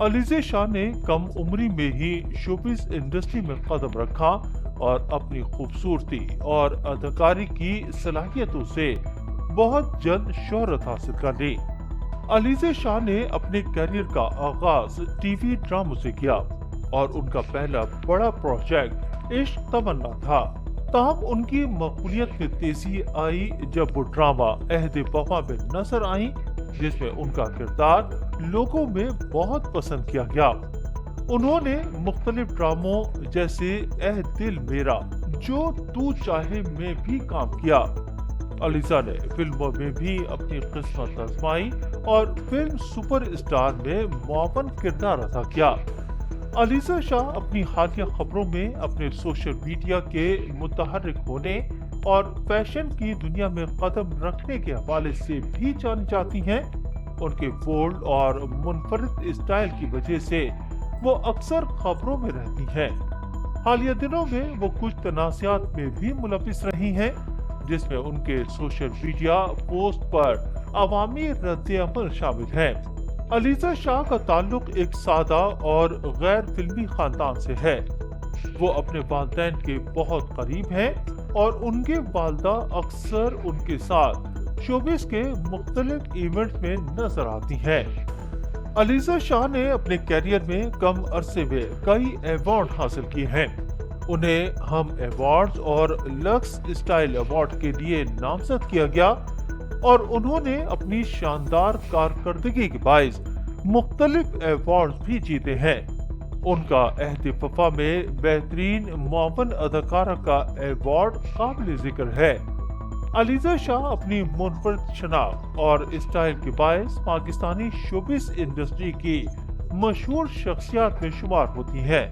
अलीज़ा शाह ने कम उम्री में ही showbiz industry में कदम रखा और अपनी खूबसूरती और अदाकारी की सलाहियतों से बहुत जल्द शोहरत हासिल कर ली। अलीज़ा शाह ने अपने करियर का आगाज टीवी ड्रामों से किया और उनका पहला बड़ा प्रोजेक्ट इश्क तमन्ना था। ताहम उनकी मकबूलियत में तेजी आई जब वो ड्रामा अहद वफा में नजर आई, जिसमें उनका किरदार लोगों में बहुत पसंद किया गया। उन्होंने मुख्तलिफ ड्रामों जैसे एह दिल मेरा, जो तू चाहे में भी काम किया। अलीज़ा ने फिल्मों में भी अपनी किस्मत आजमाई और फिल्म सुपरस्टार में मुआवन किरदार अदा किया। अलीज़ा शाह अपनी हालिया खबरों में अपने सोशल मीडिया के मुतहर्रिक होने और फैशन की दुनिया में कदम रखने के हवाले से भी जानी जाती हैं। उनके बोल्ड और मुनफरिद स्टाइल की वजह से वो अक्सर खबरों में रहती हैं। हालिया दिनों में वो कुछ तनाज़ात में भी मुलविस रही हैं, जिसमें उनके सोशल मीडिया पोस्ट पर अवामी रद्द-ए-अमल शामिल हैं। अलीज़ा शाह का ताल्लुक एक सादा और गैर फिल्मी खानदान से है। वो अपने वालिदैन के बहुत करीब हैं और उनके वालिदा अक्सर उनके साथ शोबिस के मुख्तलिफ इवेंट में नजर आती हैं। अलीज़ा शाह ने अपने कैरियर में कम अरसे में कई अवार्ड हासिल किए हैं। उन्हें हम अवार्ड्स और लक्स स्टाइल अवार्ड के लिए नामजद किया गया और उन्होंने अपनी शानदार कारकर्दगी के बाइस मुख्तलिफ अवार्ड्स भी जीते हैं। उनका अहद वफा में बेहतरीन मुआवन अदाकारा का अवार्ड काबिल जिक्र है। अलीज़ा शाह अपनी मुनफरद शनाख्त और स्टाइल के बाइस पाकिस्तानी शोबिस इंडस्ट्री की मशहूर शख्सियत में शुमार होती हैं।